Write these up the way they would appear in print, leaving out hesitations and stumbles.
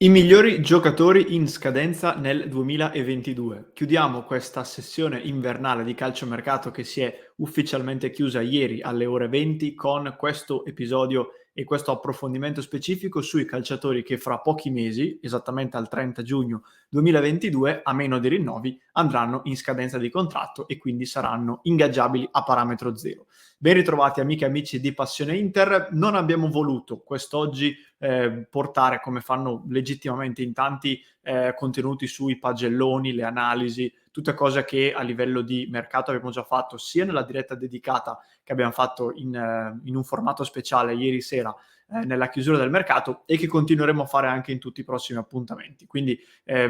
I migliori giocatori in scadenza nel 2022. Chiudiamo questa sessione invernale di calciomercato che si è ufficialmente chiusa ieri alle ore 20 con questo episodio e questo approfondimento specifico sui calciatori che fra pochi mesi, esattamente al 30 giugno 2022, a meno di rinnovi, andranno in scadenza di contratto e quindi saranno ingaggiabili a parametro zero. Ben ritrovati amiche e amici di Passione Inter. Non abbiamo voluto quest'oggi portare, come fanno legittimamente in tanti, contenuti sui pagelloni, le analisi, tutte cose che a livello di mercato abbiamo già fatto sia nella diretta dedicata che abbiam fatto in un formato speciale ieri sera, nella chiusura del mercato, e che continueremo a fare anche in tutti i prossimi appuntamenti. Quindi,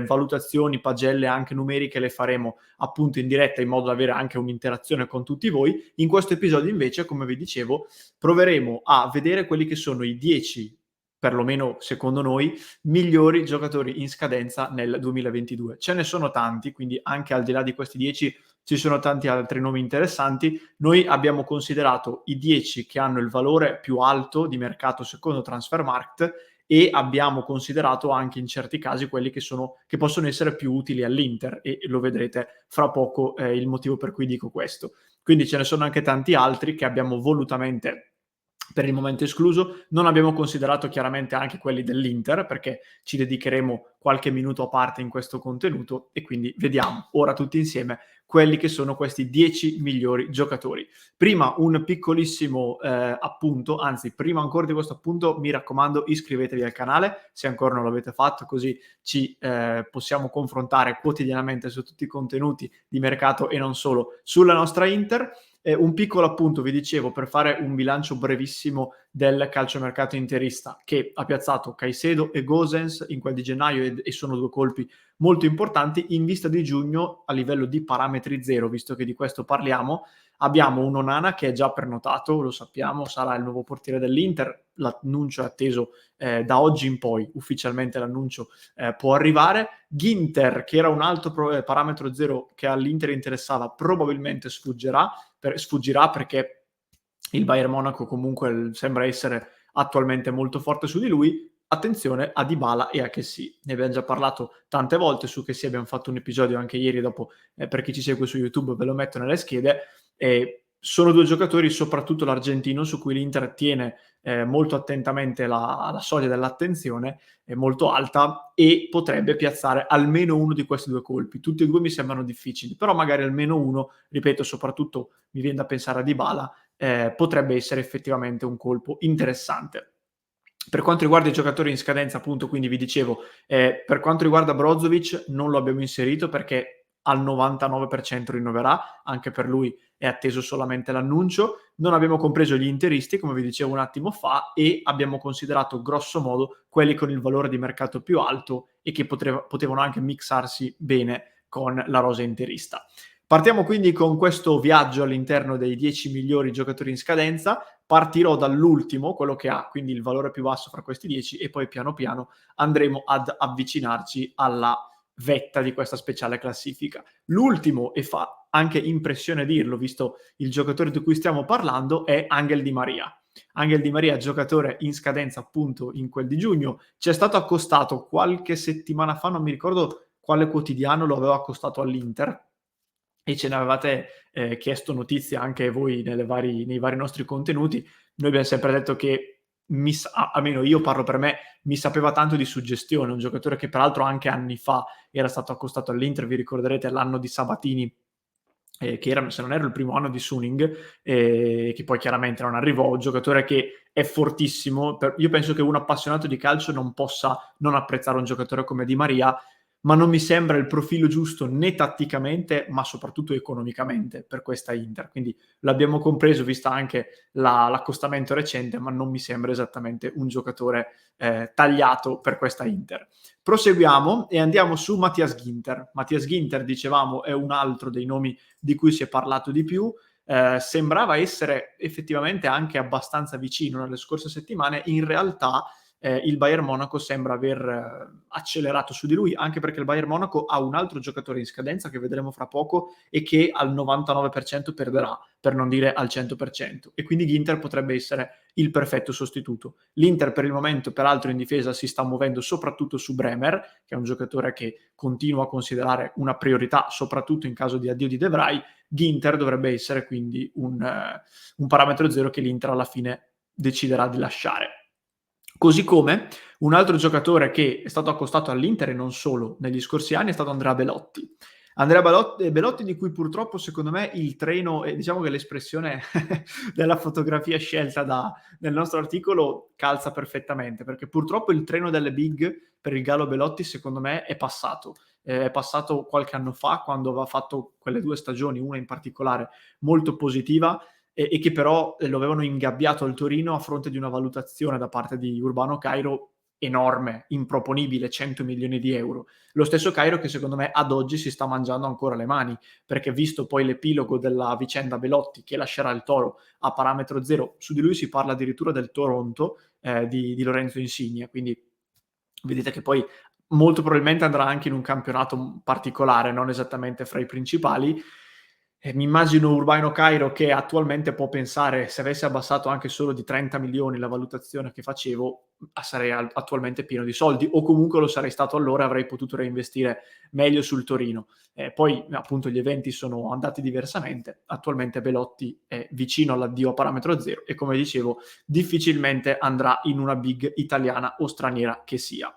valutazioni, pagelle anche numeriche le faremo appunto in diretta in modo da avere anche un'interazione con tutti voi. In questo episodio invece, come vi dicevo, proveremo a vedere quelli che sono i 10, perlomeno secondo noi, migliori giocatori in scadenza nel 2022. Ce ne sono tanti, quindi anche al di là di questi 10 ci sono tanti altri nomi interessanti. Noi abbiamo considerato i 10 che hanno il valore più alto di mercato secondo Transfermarkt e abbiamo considerato anche in certi casi quelli che possono essere più utili all'Inter, e lo vedrete fra poco, il motivo per cui dico questo. Quindi ce ne sono anche tanti altri che abbiamo volutamente per il momento escluso. Non abbiamo considerato chiaramente anche quelli dell'Inter, perché ci dedicheremo qualche minuto a parte in questo contenuto, e quindi vediamo ora tutti insieme quelli che sono questi 10 migliori giocatori. Prima un piccolissimo appunto, anzi prima ancora di questo appunto mi raccomando iscrivetevi al canale se ancora non l'avete fatto, così ci possiamo confrontare quotidianamente su tutti i contenuti di mercato e non solo sulla nostra Inter. Un piccolo appunto, vi dicevo, per fare un bilancio brevissimo del calciomercato interista, che ha piazzato Caicedo e Gosens in quel di gennaio e sono due colpi molto importanti. In vista di giugno, a livello di parametri zero, visto che di questo parliamo, abbiamo un Onana che è già prenotato, lo sappiamo, sarà il nuovo portiere dell'Inter, l'annuncio è atteso da oggi in poi, ufficialmente l'annuncio può arrivare. Ginter, che era un altro parametro zero che all'Inter interessava, probabilmente sfuggirà perché il Bayern Monaco comunque sembra essere attualmente molto forte su di lui. Attenzione a Dybala e a Kessie. Ne abbiamo già parlato tante volte su Kessie, abbiamo fatto un episodio anche ieri, dopo per chi ci segue su YouTube ve lo metto nelle schede. Sono due giocatori, soprattutto l'argentino, su cui l'Inter tiene molto attentamente la soglia dell'attenzione, è molto alta, e potrebbe piazzare almeno uno di questi due colpi. Tutti e due mi sembrano difficili, però magari almeno uno, ripeto, soprattutto mi viene da pensare a Dybala, potrebbe essere effettivamente un colpo interessante. Per quanto riguarda i giocatori in scadenza, appunto, quindi vi dicevo, per quanto riguarda Brozovic non lo abbiamo inserito perché al 99% rinnoverà, anche per lui è atteso solamente l'annuncio. Non abbiamo compreso gli interisti, come vi dicevo un attimo fa, e abbiamo considerato grosso modo quelli con il valore di mercato più alto e che potevano anche mixarsi bene con la rosa interista. Partiamo quindi con questo viaggio all'interno dei 10 migliori giocatori in scadenza. Partirò dall'ultimo, quello che ha quindi il valore più basso fra questi 10, e poi piano piano andremo ad avvicinarci alla vetta di questa speciale classifica. L'ultimo, e fa anche impressione dirlo, visto il giocatore di cui stiamo parlando, è Angel Di Maria. Angel Di Maria, giocatore in scadenza appunto in quel di giugno, ci è stato accostato qualche settimana fa, non mi ricordo quale quotidiano lo aveva accostato all'Inter, e ce ne avevate chiesto notizia anche voi nei vari nostri contenuti. Noi abbiamo sempre detto che almeno io parlo per me, mi sapeva tanto di suggestione, un giocatore che peraltro anche anni fa era stato accostato all'Inter, vi ricorderete l'anno di Sabatini, che era, se non erro, il primo anno di Suning, che poi chiaramente non arrivò. Un giocatore che è fortissimo. Io penso che un appassionato di calcio non possa non apprezzare un giocatore come Di Maria, ma non mi sembra il profilo giusto né tatticamente, ma soprattutto economicamente per questa Inter. Quindi l'abbiamo compreso, vista anche l'accostamento recente, ma non mi sembra esattamente un giocatore tagliato per questa Inter. Proseguiamo e andiamo su Matthias Ginter. Matthias Ginter, dicevamo, è un altro dei nomi di cui si è parlato di più. Sembrava essere effettivamente anche abbastanza vicino nelle scorse settimane. In realtà il Bayern Monaco sembra aver accelerato su di lui, anche perché il Bayern Monaco ha un altro giocatore in scadenza che vedremo fra poco e che al 99% perderà, per non dire al 100%, e quindi Ginter potrebbe essere il perfetto sostituto. L'Inter per il momento, peraltro, in difesa si sta muovendo soprattutto su Bremer, che è un giocatore che continua a considerare una priorità, soprattutto in caso di addio di De Vrij. Ginter dovrebbe essere quindi un parametro zero che l'Inter alla fine deciderà di lasciare. Così come un altro giocatore che è stato accostato all'Inter e non solo negli scorsi anni è stato Andrea Belotti. Andrea Belotti di cui purtroppo secondo me il treno e diciamo che l'espressione della fotografia scelta nel nostro articolo calza perfettamente, perché purtroppo il treno delle big per il Gallo Belotti secondo me è passato qualche anno fa quando aveva fatto quelle 2 stagioni, una in particolare molto positiva, e che però lo avevano ingabbiato al Torino a fronte di una valutazione da parte di Urbano Cairo enorme, improponibile, 100 milioni di euro. Lo stesso Cairo che secondo me ad oggi si sta mangiando ancora le mani, perché visto poi l'epilogo della vicenda Belotti che lascerà il Toro a parametro zero, su di lui si parla addirittura del Toronto di Lorenzo Insigne, quindi vedete che poi molto probabilmente andrà anche in un campionato particolare, non esattamente fra i principali. Mi immagino Urbano Cairo che attualmente può pensare, se avesse abbassato anche solo di 30 milioni la valutazione che facevo, sarei attualmente pieno di soldi, o comunque lo sarei stato allora e avrei potuto reinvestire meglio sul Torino. Poi appunto gli eventi sono andati diversamente, attualmente Belotti è vicino all'addio a parametro zero e come dicevo difficilmente andrà in una big italiana o straniera che sia.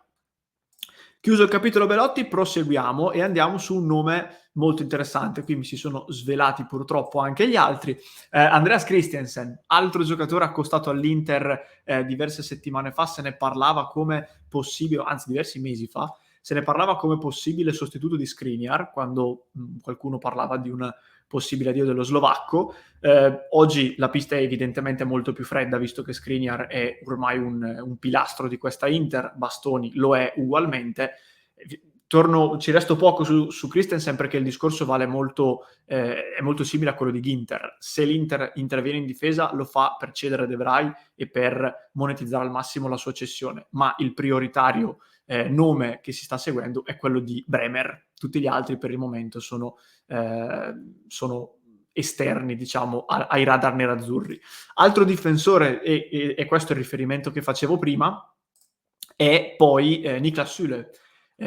Chiuso il capitolo Belotti, proseguiamo e andiamo su un nome molto interessante. Qui mi si sono svelati purtroppo anche gli altri. Andreas Christensen, altro giocatore accostato all'Inter diverse settimane fa, se ne parlava come possibile, anzi diversi mesi fa, se ne parlava come possibile sostituto di Skriniar, quando qualcuno parlava di un possibile addio dello slovacco. Oggi la pista è evidentemente molto più fredda, visto che Skriniar è ormai un pilastro di questa Inter, Bastoni lo è ugualmente. Ci resto poco su Christensen perché il discorso è molto simile a quello di Ginter. Se l'Inter interviene in difesa lo fa per cedere De Vrij e per monetizzare al massimo la sua cessione, ma il prioritario nome che si sta seguendo è quello di Bremer. Tutti gli altri per il momento sono esterni, diciamo, ai radar nerazzurri. Altro difensore, e questo è il riferimento che facevo prima, è poi Niklas Süle,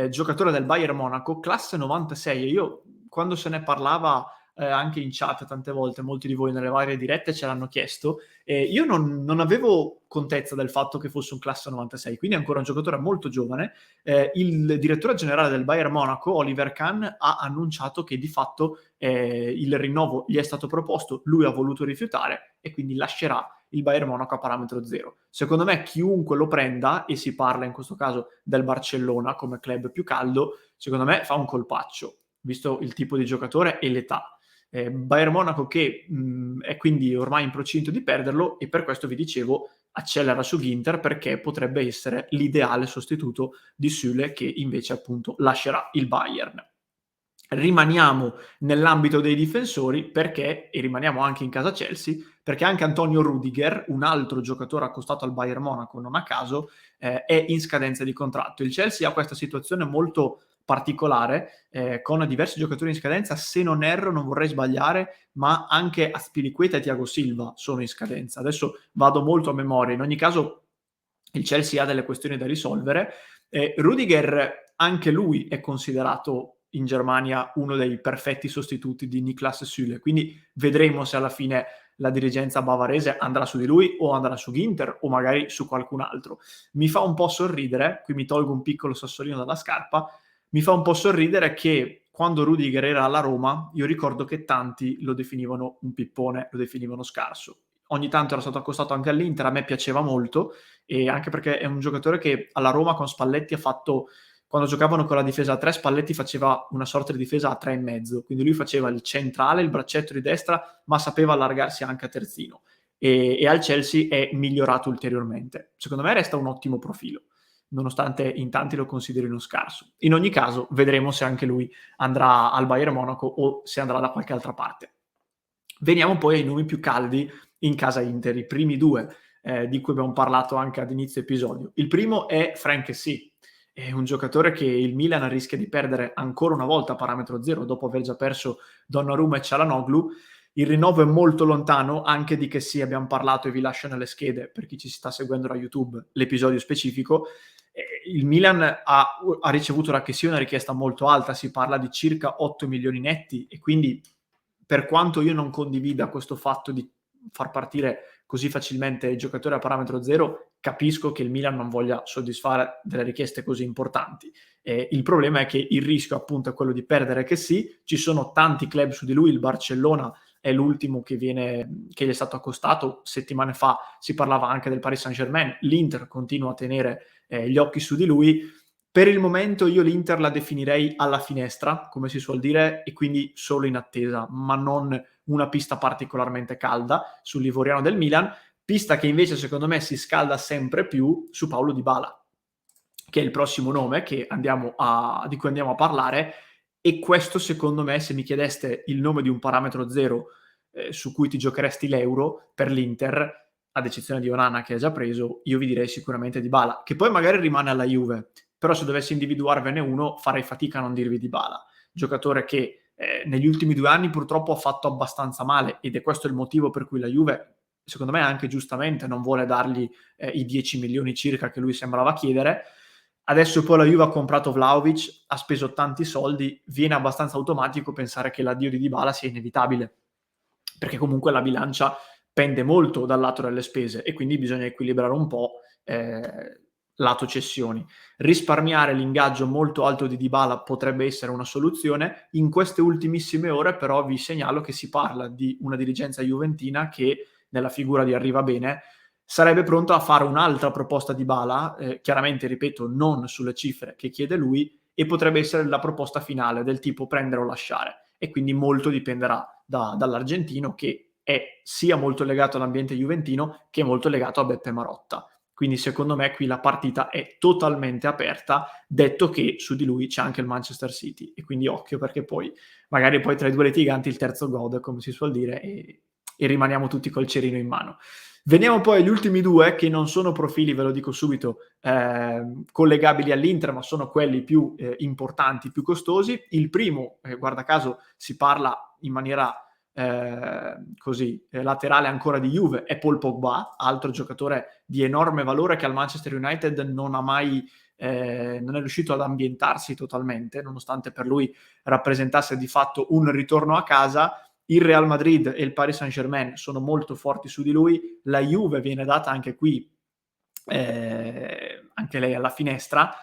giocatore del Bayern Monaco, classe 96. E io, quando se ne parlava anche in chat tante volte, molti di voi nelle varie dirette ce l'hanno chiesto, io non avevo contezza del fatto che fosse un classe 96, quindi è ancora un giocatore molto giovane. Il direttore generale del Bayern Monaco, Oliver Kahn, ha annunciato che di fatto il rinnovo gli è stato proposto, lui ha voluto rifiutare e quindi lascerà il Bayern Monaco a parametro zero. Secondo me chiunque lo prenda, e si parla in questo caso del Barcellona come club più caldo, secondo me fa un colpaccio, visto il tipo di giocatore e l'età. Bayern Monaco che è quindi ormai in procinto di perderlo e per questo vi dicevo accelera su Ginter perché potrebbe essere l'ideale sostituto di Süle che invece appunto lascerà il Bayern. Rimaniamo nell'ambito dei difensori perché, e rimaniamo anche in casa Chelsea, perché anche Antonio Rudiger, un altro giocatore accostato al Bayern Monaco non a caso, è in scadenza di contratto. Il Chelsea ha questa situazione molto particolare, con diversi giocatori in scadenza, se non erro, non vorrei sbagliare, ma anche Azpilicueta e Thiago Silva sono in scadenza. Adesso vado molto a memoria, in ogni caso il Chelsea ha delle questioni da risolvere. Rudiger, anche lui è considerato in Germania uno dei perfetti sostituti di Niklas Süle, quindi vedremo se alla fine la dirigenza bavarese andrà su di lui o andrà su Ginter o magari su qualcun altro. Mi fa un po' sorridere, qui mi tolgo un piccolo sassolino dalla scarpa, mi fa un po' sorridere che quando Rudiger era alla Roma, io ricordo che tanti lo definivano un pippone, lo definivano scarso. Ogni tanto era stato accostato anche all'Inter, a me piaceva molto, e anche perché è un giocatore che alla Roma con Spalletti ha fatto, quando giocavano con la difesa a 3, Spalletti faceva una sorta di difesa a 3,5, quindi lui faceva il centrale, il braccetto di destra, ma sapeva allargarsi anche a terzino, e al Chelsea è migliorato ulteriormente. Secondo me resta un ottimo profilo, nonostante in tanti lo considerino scarso. In ogni caso vedremo se anche lui andrà al Bayern Monaco o se andrà da qualche altra parte. Veniamo poi ai nomi più caldi in casa Inter, i primi due. di cui abbiamo parlato anche ad inizio episodio. Il primo è Frank Kessie, è un giocatore che il Milan rischia di perdere ancora una volta a parametro zero, dopo aver già perso Donnarumma e Çalhanoğlu. Il rinnovo è molto lontano, anche di Kessie abbiamo parlato e vi lascio nelle schede, per chi ci sta seguendo da YouTube, l'episodio specifico. Il Milan ha ricevuto da Kessie una richiesta molto alta, si parla di circa 8 milioni netti, e quindi per quanto io non condivida questo fatto di far partire così facilmente il giocatore a parametro zero, capisco che il Milan non voglia soddisfare delle richieste così importanti. Il problema è che il rischio appunto è quello di perdere Kessie, ci sono tanti club su di lui, il Barcellona è l'ultimo che gli è stato accostato, settimane fa si parlava anche del Paris Saint-Germain, l'Inter continua a tenere gli occhi su di lui. Per il momento io l'Inter la definirei alla finestra, come si suol dire, e quindi solo in attesa, ma non una pista particolarmente calda sull'ivoriano del Milan, pista che invece secondo me si scalda sempre più su Paulo Dybala, che è il prossimo nome di cui andiamo a parlare, e questo secondo me, se mi chiedeste il nome di un parametro zero su cui ti giocheresti l'Euro per l'Inter, ad eccezione di Onana che ha già preso, io vi direi sicuramente Dybala, che poi magari rimane alla Juve, però se dovessi individuarvene uno farei fatica a non dirvi Dybala, giocatore che negli ultimi 2 anni purtroppo ha fatto abbastanza male, ed è questo il motivo per cui la Juve, secondo me anche giustamente, non vuole dargli i 10 milioni circa che lui sembrava chiedere. Adesso poi la Juve ha comprato Vlahovic, ha speso tanti soldi, viene abbastanza automatico pensare che l'addio di Dybala sia inevitabile, perché comunque la bilancia pende molto dal lato delle spese e quindi bisogna equilibrare un po' lato cessioni. Risparmiare l'ingaggio molto alto di Dybala potrebbe essere una soluzione. In queste ultimissime ore però vi segnalo che si parla di una dirigenza juventina che, nella figura di Arrivabene, sarebbe pronto a fare un'altra proposta di Dybala, chiaramente, ripeto, non sulle cifre che chiede lui, e potrebbe essere la proposta finale del tipo prendere o lasciare, e quindi molto dipenderà dall'argentino, che è sia molto legato all'ambiente juventino che molto legato a Beppe Marotta. Quindi secondo me qui la partita è totalmente aperta, detto che su di lui c'è anche il Manchester City, e quindi occhio, perché poi magari tra i due litiganti il terzo gode, come si suol dire, e rimaniamo tutti col cerino in mano. Veniamo poi agli ultimi due, che non sono profili, ve lo dico subito, collegabili all'Inter, ma sono quelli più importanti, più costosi. Il primo, guarda caso, si parla in maniera laterale ancora di Juve, è Paul Pogba, altro giocatore di enorme valore che al Manchester United non è riuscito ad ambientarsi totalmente, nonostante per lui rappresentasse di fatto un ritorno a casa. Il Real Madrid e il Paris Saint-Germain sono molto forti su di lui, la Juve viene data anche qui, anche lei alla finestra.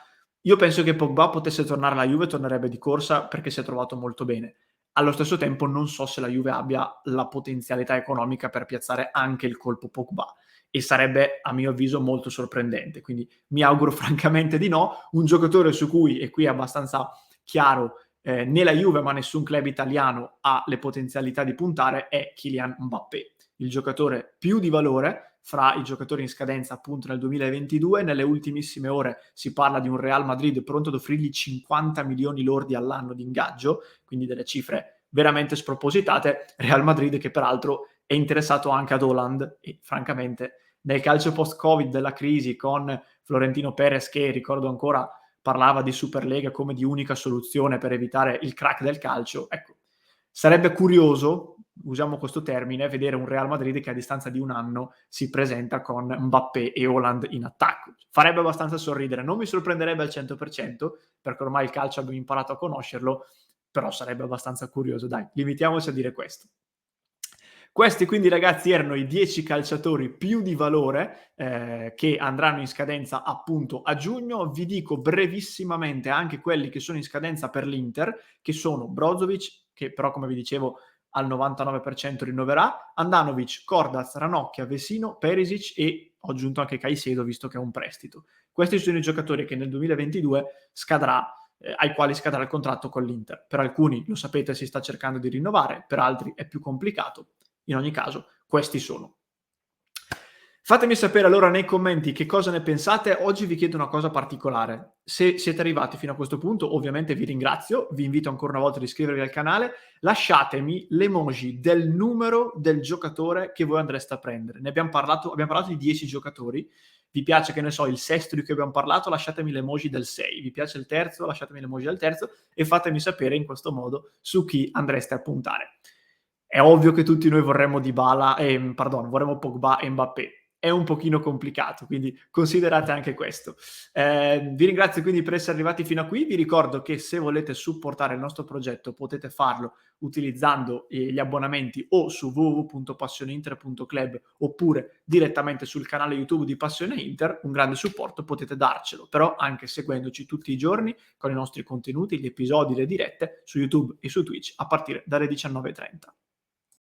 Io penso che Pogba potesse tornare alla Juve, tornerebbe di corsa perché si è trovato molto bene. Allo stesso tempo non so se la Juve abbia la potenzialità economica per piazzare anche il colpo Pogba, e sarebbe a mio avviso molto sorprendente, quindi mi auguro francamente di no. Un giocatore su cui, e qui è abbastanza chiaro, né la Juve ma nessun club italiano ha le potenzialità di puntare, è Kylian Mbappé, il giocatore più di valore fra i giocatori in scadenza appunto nel 2022. Nelle ultimissime ore si parla di un Real Madrid pronto ad offrirgli 50 milioni lordi all'anno di ingaggio, quindi delle cifre veramente spropositate. Real Madrid che peraltro è interessato anche ad Haaland, e francamente nel calcio post-Covid della crisi, con Florentino Perez che, ricordo ancora, parlava di Superlega come di unica soluzione per evitare il crack del calcio, ecco, sarebbe curioso, usiamo questo termine, vedere un Real Madrid che a distanza di un anno si presenta con Mbappé e Haaland in attacco. Farebbe abbastanza sorridere, non mi sorprenderebbe al 100%, perché ormai il calcio abbiamo imparato a conoscerlo, però sarebbe abbastanza curioso. Dai, limitiamoci a dire questo. Questi quindi, ragazzi, erano i 10 calciatori più di valore che andranno in scadenza appunto a giugno. Vi dico brevissimamente anche quelli che sono in scadenza per l'Inter, che sono Brozovic, che però come vi dicevo al 99% rinnoverà, Andanovic, Cordaz, Ranocchia, Vesino, Perisic, e ho aggiunto anche Caicedo, visto che è un prestito. Questi sono i giocatori che nel 2022 ai quali scadrà il contratto con l'Inter. Per alcuni, lo sapete, si sta cercando di rinnovare, per altri è più complicato. In ogni caso, questi sono. Fatemi sapere allora nei commenti che cosa ne pensate. Oggi vi chiedo una cosa particolare. Se siete arrivati fino a questo punto, ovviamente vi ringrazio, vi invito ancora una volta ad iscrivervi al canale, lasciatemi l'emoji del numero del giocatore che voi andreste a prendere. Ne abbiamo parlato di 10 giocatori. Vi piace, che ne so, il sesto di cui abbiamo parlato, lasciatemi l'emoji del 6. Vi piace il terzo, lasciatemi l'emoji del terzo e fatemi sapere in questo modo su chi andreste a puntare. È ovvio che tutti noi vorremmo Pogba e Mbappé. È un pochino complicato, quindi considerate anche questo. Vi ringrazio quindi per essere arrivati fino a qui. Vi ricordo che se volete supportare il nostro progetto potete farlo utilizzando gli abbonamenti o su www.passioneinter.club oppure direttamente sul canale YouTube di Passione Inter. Un grande supporto potete darcelo, però anche seguendoci tutti i giorni con i nostri contenuti, gli episodi, le dirette su YouTube e su Twitch a partire dalle 19:30.